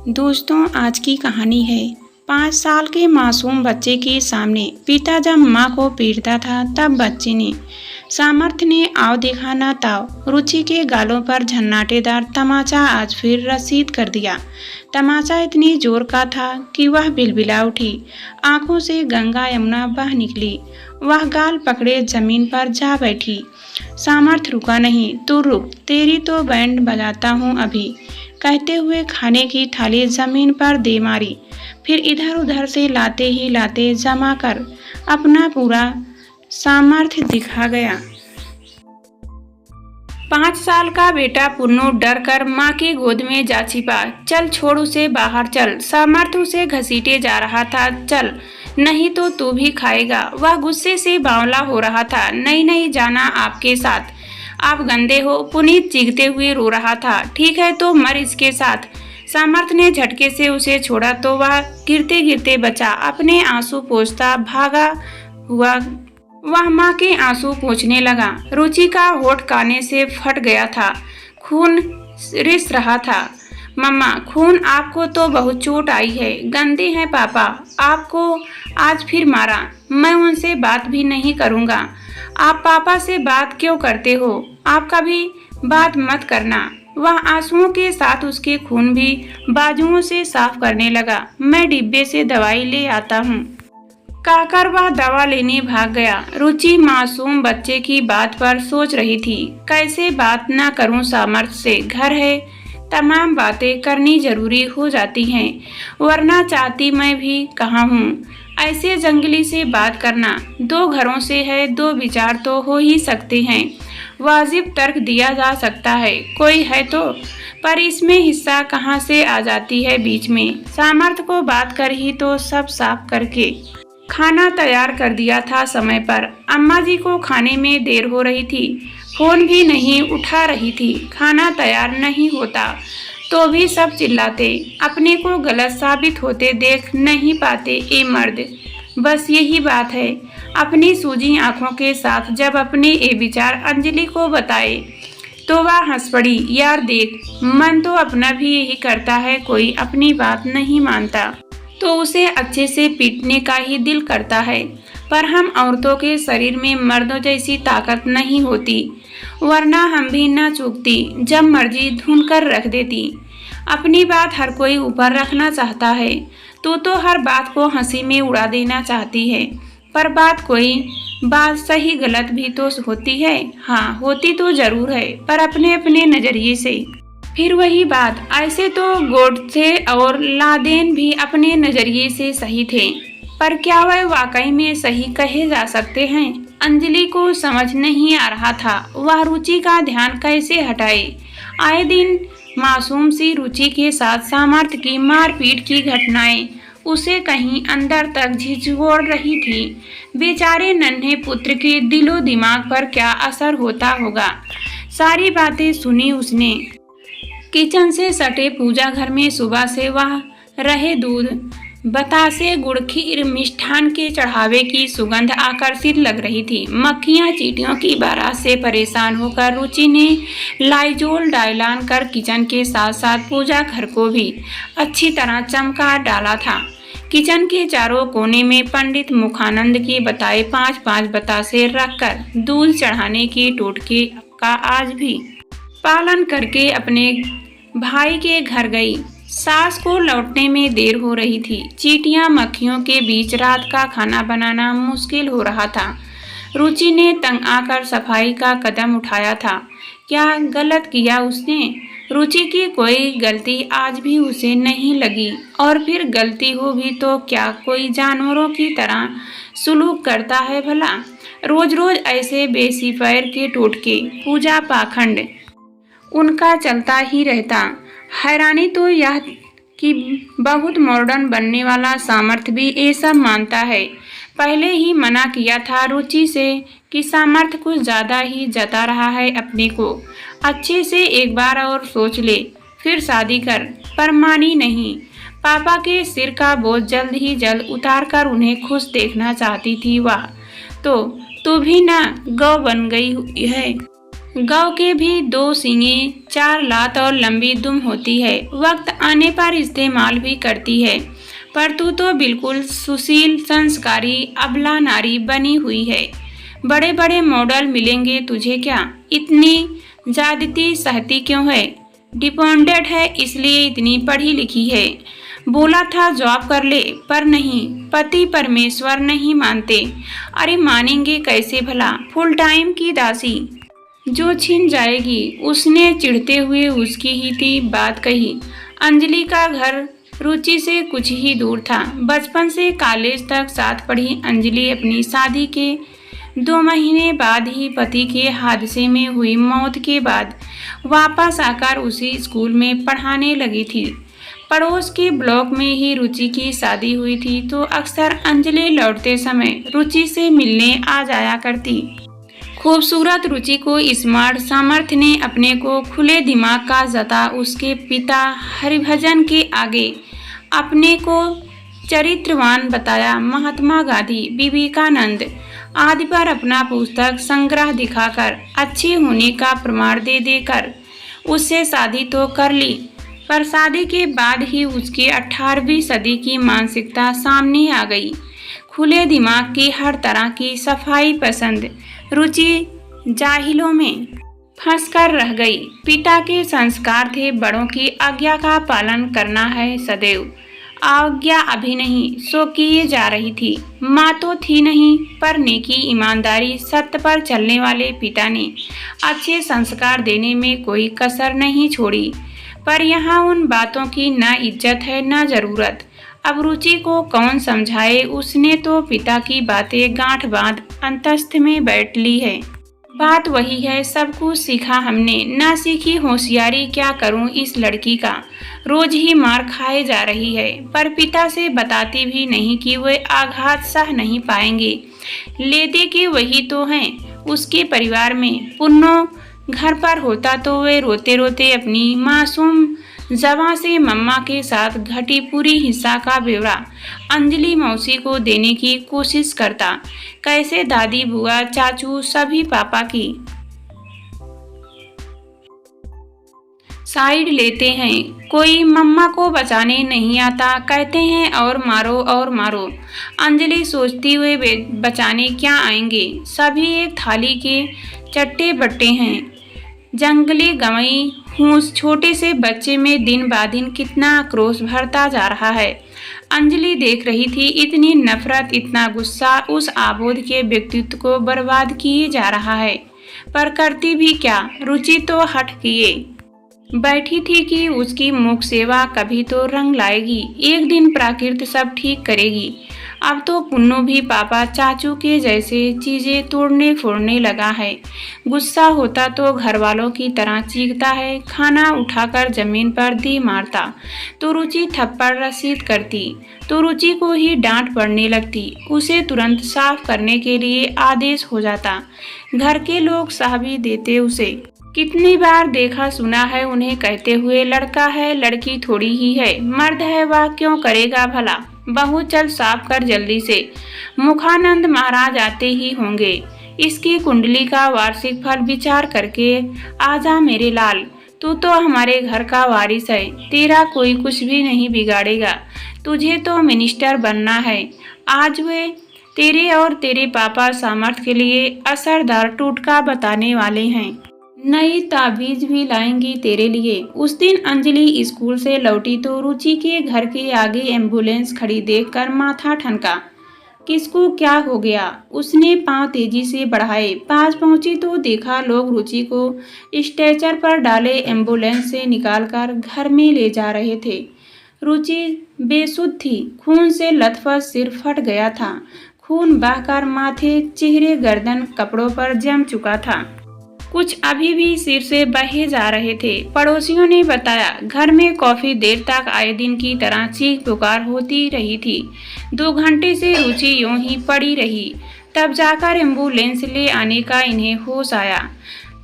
दोस्तों, आज की कहानी है 5 साल के मासूम बच्चे के सामने पिता जब माँ को पीटता था तब बच्चे ने सामर्थ्य ने आओ देखा ना ताओ रुचि के गालों पर झन्नाटेदार तमाचा आज फिर रसीद कर दिया। तमाचा इतनी जोर का था कि वह बिलबिला उठी। आंखों से गंगा यमुना बह निकली। वह गाल पकड़े जमीन पर जा बैठी। सामर्थ्य रुका नहीं। तू रुक, तेरी तो बैंड बजाता हूँ अभी, कहते हुए खाने की थाली जमीन पर दे मारी। फिर इधर उधर से लाते ही लाते जमा कर अपना पूरा सामर्थ्य दिखा गया। 5 साल का बेटा पुन्नू डर कर माँ की गोद में जा छिपा। चल छोड़ उसे, बाहर चल। सामर्थ्य उसे घसीटे जा रहा था। चल, नहीं तो तू भी खाएगा। वह गुस्से से बावला हो रहा था। नहीं नहीं, जाना आपके साथ, आप गंदे हो। पुनीत चीखते हुए रो रहा था। ठीक है तो मर इसके साथ। सामर्थ्य ने झटके से उसे छोड़ा तो वह गिरते गिरते बचा। अपने आंसू पोंछता भागा हुआ वह माँ के आंसू पोंछने लगा। रुचि का होठ काने से फट गया था। खून रिस रहा था। मम्मा, खून, आपको तो बहुत चोट आई है। गंदे हैं पापा, आपको आज फिर मारा। मैं उनसे बात भी नहीं करूँगा। आप पापा से बात क्यों करते हो? आप कभी बात मत करना। वह आंसुओं के साथ उसके खून भी बाजुओं से साफ करने लगा। मैं डिब्बे से दवाई ले आता हूँ, कहकर वह दवा लेने भाग गया। रुचि मासूम बच्चे की बात पर सोच रही थी। कैसे बात ना करूं सामर्थ्य से? घर है, तमाम बातें करनी जरूरी हो जाती हैं, वरना चाहती मैं भी कहाँ हूँ। ऐसे जंगली से बात करना। 2 घरों से है, 2 विचार तो हो ही सकते हैं। वाजिब तर्क दिया जा सकता है, कोई है तो, पर इसमें हिस्सा कहाँ से आ जाती है बीच में। सामर्थ्य को बात कर ही तो सब साफ करके खाना तैयार कर दिया था समय पर। अम्मा जी को खाने में देर हो रही थी। फोन भी नहीं उठा रही थी। खाना तैयार नहीं होता तो भी सब चिल्लाते। अपने को गलत साबित होते देख नहीं पाते ये मर्द। बस यही बात है। अपनी सूजी आंखों के साथ जब अपने ये विचार अंजलि को बताए तो वह हंस पड़ी। यार देख, मन तो अपना भी यही करता है, कोई अपनी बात नहीं मानता तो उसे अच्छे से पीटने का ही दिल करता है। पर हम औरतों के शरीर में मर्दों जैसी ताकत नहीं होती, वरना हम भी न चूकती, जब मर्जी धुन कर रख देती। अपनी बात हर कोई ऊपर रखना चाहता है। तू तो हर बात को हंसी में उड़ा देना चाहती है, पर बात सही गलत भी तो होती है। हाँ, होती तो जरूर है, पर अपने अपने नजरिए से। फिर वही बात, ऐसे तो गोडसे और लादेन भी अपने नजरिए से सही थे, पर क्या वह वाकई में सही कहे जा सकते हैं? अंजलि को समझ नहीं आ रहा था वह रुचि का ध्यान कैसे हटाए। आए दिन मासूम सी रुचि के साथ सामर्थ्य की मारपीट की घटनाएं उसे कहीं अंदर तक झिझकोड़ रही थी। बेचारे नन्हे पुत्र के दिलो दिमाग पर क्या असर होता होगा। सारी बातें सुनी उसने। किचन से सटे पूजा घर में सुबह से वह रहे दूध, बतासे, गुड़, खीर, मिष्ठान के चढ़ावे की सुगंध आकर्षित लग रही थी। मक्खियां चींटियों की बारात से परेशान होकर रुचि ने लाइजोल डायलान कर किचन के साथ साथ पूजा घर को भी अच्छी तरह चमका डाला था। किचन के चारों कोने में पंडित मुखानंद के बताए 5-5 बतासे रखकर दूध चढ़ाने की टोटके का आज भी पालन करके अपने भाई के घर गई। सास को लौटने में देर हो रही थी। चींटियां मक्खियों के बीच रात का खाना बनाना मुश्किल हो रहा था। रुचि ने तंग आकर सफाई का कदम उठाया था। क्या गलत किया उसने? रुचि की कोई गलती आज भी उसे नहीं लगी, और फिर गलती हो भी तो क्या कोई जानवरों की तरह सुलूक करता है भला? रोज रोज ऐसे बेसिफैर के टोटके, पूजा पाखंड उनका चलता ही रहता। हैरानी तो यह कि बहुत मॉडर्न बनने वाला सामर्थ्य भी ये सब मानता है। पहले ही मना किया था रुचि से कि सामर्थ्य कुछ ज्यादा ही जता रहा है अपने को। अच्छे से एक बार और सोच ले, फिर शादी कर, पर मानी नहीं। पापा के सिर का बोझ जल्द ही जल्द उतार कर उन्हें खुश देखना चाहती थी वह। तो तू भी ना गौ बन गई है। गौ के भी 2 सींगे चार लात और लंबी दुम होती है, वक्त आने पर इस्तेमाल भी करती है। पर तू तो बिल्कुल सुशील संस्कारी अबला नारी बनी हुई है। बड़े बड़े मॉडल मिलेंगे तुझे क्या? इतनी ज्यादती सहती क्यों है? डिपेंडेंट है इसलिए इतनी पढ़ी लिखी है। बोला था जॉब कर ले, पर नहीं, पति परमेश्वर नहीं मानते। अरे मानेंगे कैसे भला? फुल टाइम की दासी जो छिन जाएगी। उसने चिढ़ते हुए उसकी ही थी बात कही। अंजलि का घर रुचि से कुछ ही दूर था। बचपन से कॉलेज तक साथ पढ़ी अंजलि अपनी शादी के 2 महीने बाद ही पति के हादसे में हुई मौत के बाद वापस आकर उसी स्कूल में पढ़ाने लगी थी। पड़ोस के ब्लॉक में ही रुचि की शादी हुई थी, तो अक्सर अंजलि लौटते समय रुचि से मिलने आ जाया करती। खूबसूरत रुचि को स्मार्ट सामर्थ्य ने अपने को खुले दिमाग का जता उसके पिता हरिभजन के आगे अपने को चरित्रवान बताया। महात्मा गांधी, विवेकानंद आदि पर अपना पुस्तक संग्रह दिखाकर अच्छे होने का प्रमाण दे देकर उससे शादी तो कर ली, पर शादी के बाद ही उसकी 18वीं सदी की मानसिकता सामने आ गई। खुले दिमाग की हर तरह की सफाई पसंद रुचि जाहिलों में फंसकर रह गई। पिता के संस्कार थे बड़ों की आज्ञा का पालन करना है सदैव। आज्ञा अभी नहीं सो किए जा रही थी। माँ तो थी नहीं, पर नेकी, ईमानदारी, सत्य पर चलने वाले पिता ने अच्छे संस्कार देने में कोई कसर नहीं छोड़ी। पर यहाँ उन बातों की न इज्जत है न जरूरत। अब रुचि को कौन समझाए? उसने तो पिता की बातें गांठ बांध अंतस्थ में बैठ ली है। बात वही है, सब कुछ सीखा हमने, ना सीखी होशियारी। क्या करूं इस लड़की का? रोज ही मार खाए जा रही है, पर पिता से बताती भी नहीं कि वे आघात सह नहीं पाएंगे। लेते कि वही तो हैं उसके परिवार में। पुन्नो घर पर होता तो वे रोते रोते अपनी मासूम ज़बां से मम्मा के साथ घटी पूरी हिस्सा का ब्यौरा अंजलि मौसी को देने की कोशिश करता। कैसे दादी, बुआ, चाचू सभी पापा की साइड लेते हैं। कोई मम्मा को बचाने नहीं आता, कहते हैं और मारो और मारो। अंजलि सोचती हुए बचाने क्या आएंगे, सभी एक थाली के चट्टे बट्टे हैं। जंगली गवई हूस छोटे से बच्चे में दिन ब दिन कितना आक्रोश भरता जा रहा है। अंजलि देख रही थी, इतनी नफरत, इतना गुस्सा उस आबोध के व्यक्तित्व को बर्बाद किए जा रहा है। पर करती भी क्या? रुचि तो हट किए बैठी थी कि उसकी मुख सेवा कभी तो रंग लाएगी, एक दिन प्रकृति सब ठीक करेगी। अब तो पुन्नू भी पापा चाचू के जैसे चीजें तोड़ने फोड़ने लगा है। गुस्सा होता तो घर वालों की तरह चीखता है। खाना उठाकर जमीन पर दे मारता तो रुचि थप्पड़ रसीद करती, तो रुचि को ही डांट पड़ने लगती। उसे तुरंत साफ करने के लिए आदेश हो जाता। घर के लोग सह भी देते उसे। कितनी बार देखा सुना है उन्हें कहते हुए, लड़का है लड़की थोड़ी ही है, मर्द है वह क्यों करेगा भला? बहू चल साफ कर जल्दी से, मुखानंद महाराज आते ही होंगे। इसकी कुंडली का वार्षिक फल विचार करके आजा मेरे लाल, तू तो हमारे घर का वारिस है, तेरा कोई कुछ भी नहीं बिगाड़ेगा। तुझे तो मिनिस्टर बनना है। आज वे तेरे और तेरे पापा सामर्थ्य के लिए असरदार टोटका बताने वाले हैं। नई ताबीज भी लाएंगी तेरे लिए। उस दिन अंजलि स्कूल से लौटी तो रुचि के घर के आगे एम्बुलेंस खड़ी देखकर माथा ठनका। किसको क्या हो गया? उसने पांव तेजी से बढ़ाए। पास पहुंची तो देखा लोग रुचि को स्ट्रेचर पर डाले एम्बुलेंस से निकालकर घर में ले जा रहे थे। रुचि बेसुध थी, खून से लथपथ सिर फट गया था। खून बहकर माथे, चेहरे, गर्दन, कपड़ों पर जम चुका था। कुछ अभी भी सिर से बहे जा रहे थे। पड़ोसियों ने बताया घर में काफी देर तक आए दिन की तरह चीख पुकार होती रही थी। 2 घंटे से रुचि यूं ही पड़ी रही। तब जाकर एम्बुलेंस ले आने का इन्हें होश आया।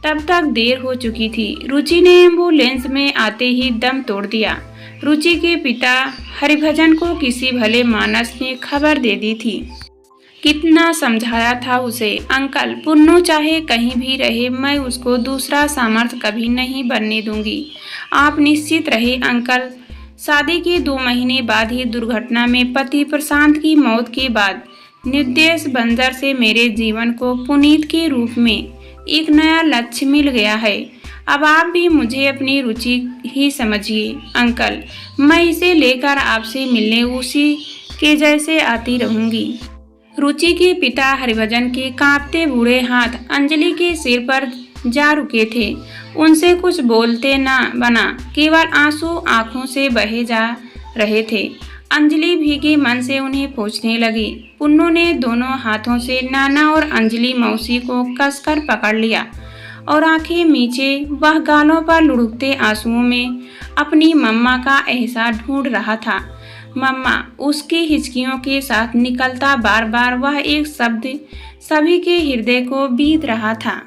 तब तक देर हो चुकी थी। रुचि ने एम्बुलेंस में आते ही दम तोड़ दिया। रुचि के पिता हरिभजन को किसी भले मानस ने खबर दे दी थी। कितना समझाया था उसे, अंकल पुन्नू चाहे कहीं भी रहे, मैं उसको दूसरा सामर्थ्य कभी नहीं बनने दूंगी। आप निश्चित रहे अंकल। शादी के 2 महीने बाद ही दुर्घटना में पति प्रशांत की मौत के बाद निर्देश बंजर से मेरे जीवन को पुनीत के रूप में एक नया लक्ष्य मिल गया है। अब आप भी मुझे अपनी रुचि ही समझिए अंकल। मैं इसे लेकर आपसे मिलने उसी के जैसे आती रहूंगी। रुचि के पिता हरिभजन के कांपते बूढ़े हाथ अंजलि के सिर पर जा रुके थे। उनसे कुछ बोलते ना बना, केवल आंसू आंखों से बहे जा रहे थे। अंजलि भीगे मन से उन्हें पूछने लगी। पुन्नू ने दोनों हाथों से नाना और अंजलि मौसी को कसकर पकड़ लिया और आंखें मीचे वह गालों पर लुढ़कते आंसुओं में अपनी मम्मा का एहसास ढूंढ रहा था। मम्मा, उसकी हिचकियों के साथ निकलता बार बार वह एक शब्द सभी के हृदय को बीत रहा था।